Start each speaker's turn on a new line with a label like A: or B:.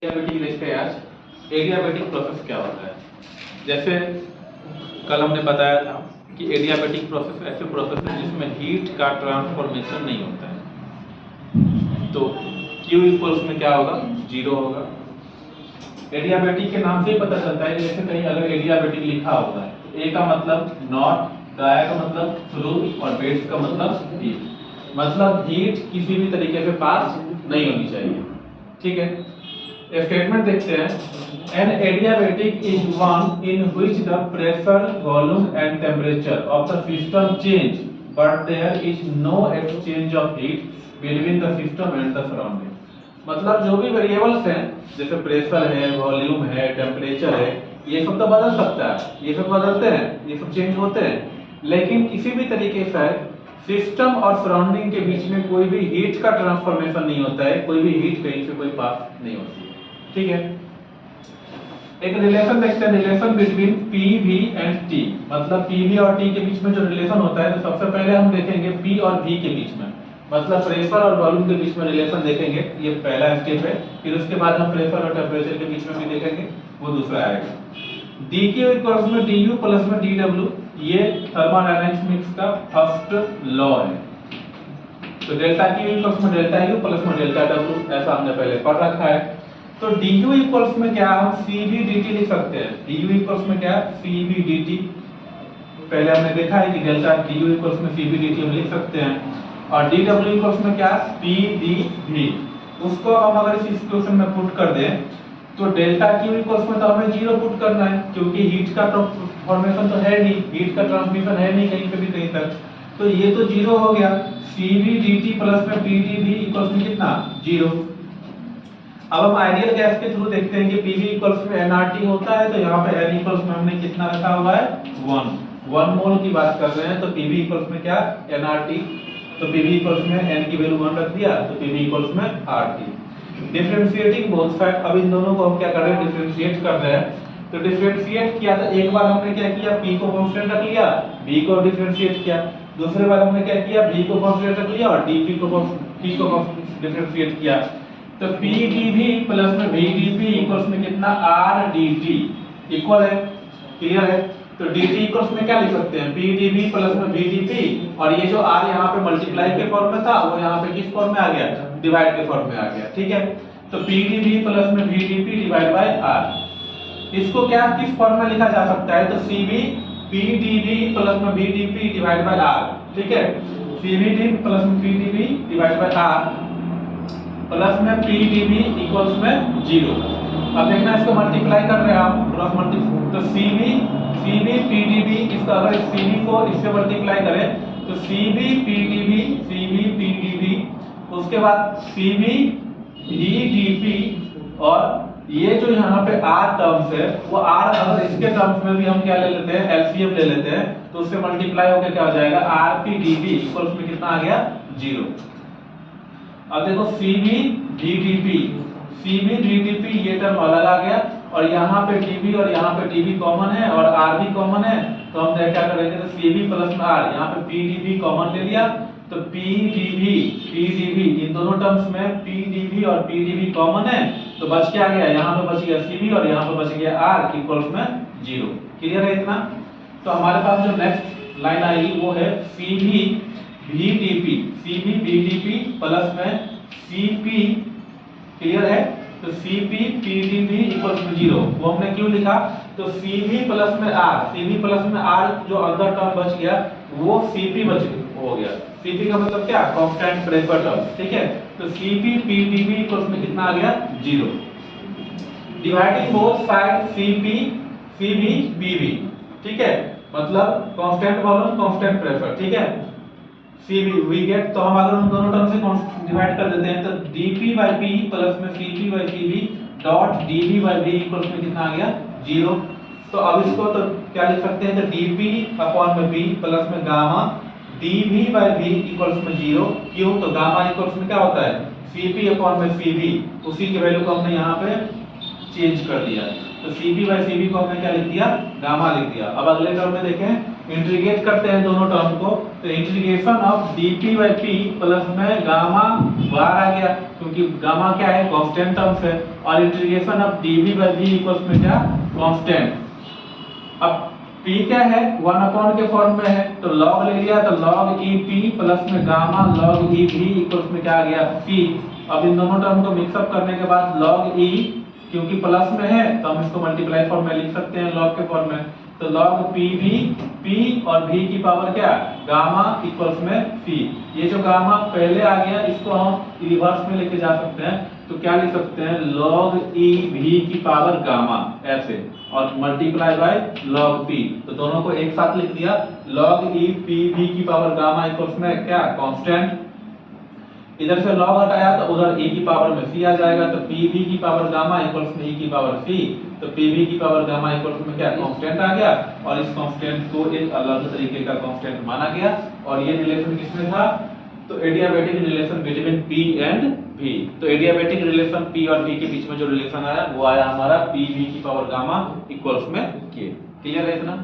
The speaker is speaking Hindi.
A: एडियाबेटिक लिखते हैं आज। एडियाबेटिक प्रोसेस क्या होता है? जैसे कल हमने बताया था कि एडियाबेटिक प्रोसेस ऐसे प्रोसेस है जिसमें हीट का ट्रांसफॉर्मेशन नहीं होता है। तो Q इक्वल्स में क्या होगा? जीरो होगा। एडियाबेटिक के नाम से ही पता चलता है, जैसे कहीं अगर एडियाबेटिक लिखा होगा तो ए का मतलब नॉट, डाया का मतलब थ्रू और बेट्स का मतलब हीट, मतलब हीट किसी भी तरीके से पास नहीं होनी चाहिए। ठीक है, स्टेटमेंट देखते हैं। An adiabatic is one in which the pressure, volume and temperature of the system change but there is no exchange of heat between the system and the surrounding. मतलब जो भी वेरिएबल्स हैं, जैसे प्रेशर है, वॉल्यूम है, टेम्परेचर है, ये सब तो बदल सकता है, ये सब बदलते हैं, ये सब चेंज होते हैं, लेकिन किसी भी तरीके से सिस्टम और सराउंडिंग के बीच में कोई भी हीट का ट्रांसफॉर्मेशन नहीं होता है, कोई भी हीट कहीं से कोई पास नहीं होती है। ठीक है, एक रिलेशन देखते हैं, relation between P V and T. मतलब पी वी और टी के बीच में जो रिलेशन होता है, तो सबसे पहले हम देखेंगे पी और वी के बीच में, मतलब प्रेशर और वॉल्यूम के बीच में रिलेशन देखेंगे, ये पहला स्टेप है। फिर उसके बाद हम प्रेशर और टेम्परेचर के बीच में भी देखेंगे, वो दूसरा आएगा। डी क्यू इक्वल्स में डी यू प्लस में डी डब्ल्यू, ये थर्मोडायनामिक्स का फर्स्ट लॉ है। तो डेल्टा क्यू इक्वल्स में डेल्टा यू प्लस में डेल्टा डब्ल्यू, ऐसा हमने पहले पढ़ रखा है। तो du इक्वल्स में क्या हम cv dt लिख सकते हैं। du इक्वल्स में क्या cv dt, पहले हमने देखा है कि डेल्टा du इक्वल्स में cv dt हम लिख सकते हैं। और dw इक्वल्स में क्या p dv, उसको हम अगर इस इक्वेशन में पुट कर दें तो डेल्टा q इक्वल्स में तो हमें जीरो पुट करना है, क्योंकि हीट का फॉर्मेशन तो है नहीं, हीट का ट्रांसमिशन है नहीं कहीं से भी कहीं तक, तो ये तो जीरो हो गया। cv dt प्लस में p dv इक्वल्स में कितना? जीरो। अब हम आइडियल गैस के थ्रू देखते हैं कि Pv इक्वल्स में nRT होता है, तो यहाँ पे n इक्वल्स में हमने कितना रखा हुआ है? 1 मोल की बात कर रहे हैं, तो Pv इक्वल्स में क्या? nRT। तो Pv इक्वल्स में n की वैल्यू 1 रख दिया, तो Pv इक्वल्स में RT। डिफरेंशिएटिंग बोथ साइड, अब इन दोनों को हम क्या कर रहे हैं? डिफरेंशिएट कर रहे हैं। तो डिफरेंशिएट किया तो एक बार हमने क्या किया? P को कांस्टेंट रख लिया, V को डिफरेंशिएट किया। दूसरे बार हमने क्या किया? V को कांस्टेंट रख लिया और dP को डिफरेंशिएट किया। तो P dV प्लस में V dP इक्वल्स में कितना? R dt इक्वल है, क्लियर है। तो dt इक्वल्स में क्या लिख सकते हैं? P dV प्लस में V dP, और ये जो R यहाँ पे मल्टीप्लाई के फॉर्म में था, वो यहाँ पे किस फॉर्म में आ गया? डिवाइड के फॉर्म में आ गया। ठीक है, तो P dV प्लस में V dP divide by R, इसको क्या किस फॉर्म में लिखा जा सकता है? तो CV P dV प्लस में V dP divide by R। ठीक है, CV dV प्लस में P dV divide by R plus में P dV इक्वल्स में जीरो। अब देखना, इसको मल्टीप्लाई कर रहे हैं आप, क्रॉस मल्टीप्लाई, तो CV P dV, इसका अगर CV को इससे मल्टीप्लाई करें तो CV P dV, उसके बाद CV V dP, और ये जो यहाँ पे R टर्म्स है, वो R अगर इसके टर्म्स में भी हम क्या ले लेते हैं? LCM ले लेते हैं, तो उससे मल्टीप्लाई होकर क्या हो जाएगा? RP dV इक्वल्स में कितना आ गया? जीरो। अब देखो CV VDP, ये टर्म अलग आ गया, और यहाँ पे dV और यहाँ पे dV कॉमन है और R भी कॉमन है, तो हम क्या करेंगे? तो CV प्लस में R, यहाँ पे PdV कॉमन ले लिया, तो PdV इन दोनों टर्म्स में PdV और PdV कॉमन है, तो बच क्या गया? यहाँ पे बच गया CV और यहाँ पे बच गया R इक्वल्स में जीरो। क्लियर है इतना? तो हमारे पास जो नेक्स्ट लाइन आएगी वो है CV VDP प्लस में CP, क्लियर है। तो CP PdV इक्वल्स में जीरो, वो हमने क्यों लिखा? तो CV प्लस में R जो अंदर टर्म बच गया वो CP बच हो गया। CP का मतलब क्या? Constant pressure term. ठीक है, तो CP PdV इक्वल्स में कितना आ गया? Zero. Dividing both side CV BV, ठीक है, मतलब कांस्टेंट वॉल्यूम कांस्टेंट प्रेशर। ठीक है, CV वी गेट, तो हम अगर उन दोनों टर्म से डिवाइड कर देते हैं तो dP by P प्लस में CP by CV dot dV by V equals में कितना आ गया? जीरो। तो अब इसको तो क्या लिख सकते हैं? तो dP अपॉन में V प्लस में gamma dV by V equals में जीरो। क्यों? तो गामा इक्वल्स में क्या होता है? CP अपॉन में CV, उसी की वैल्यू को हमने यहाँ पे चेंज कर दिया, तो CP by CV को हमने क्या लिख दिया? गामा लिख दिया। अब अगले टर्म में देखें, इंटीग्रेट करते हैं दोनों टर्म को, तो integration of dp by p plus में गामा बाहर आ गया, क्योंकि गामा क्या है, कांस्टेंट टर्म्स है, और integration of dv by v equals में क्या, कांस्टेंट। अब p क्या है, 1 अपॉन के फॉर्म में है, तो log ले लिया, तो log e p प्लस में gamma log e v equals में क्या आ गया, p। अब इन दोनों टर्म को मिक्सअप करने के बाद log e, क्योंकि प्लस में है तो हम इसको मल्टीप्लाई फॉर्म में लिख सकते हैं log के फॉर्म में, तो log pv, p और v की पावर क्या, गामा इक्वल्स में p। ये जो गामा पहले आ गया इसको हम रिवर्स में लेके जा सकते हैं, तो क्या लिख सकते हैं, log e v की पावर गामा ऐसे, और मल्टीप्लाई बाय log p, तो दोनों को एक साथ लिख दिया, log e p v की पावर गामा इक्वल्स में क्या, कांस्टेंट। इधर से log हटाया तो उधर e की पावर में c आ जाएगा, तो pv की पावर गामा इक्वल्स में e की पावर c, तो pv की पावर गामा इक्वल्स में क्या, कांस्टेंट आ गया, और इस कांस्टेंट को एक अलग तरीके का कांस्टेंट माना गया, और ये रिलेशन किसमें था, तो adiabatic relation between p and v। तो एडियाबैटिक रिलेशन p और v के बीच में जो रिलेशन आया वो आया हमारा pv की पावर गामा इक्वल्स में k। क्लियर है इतना?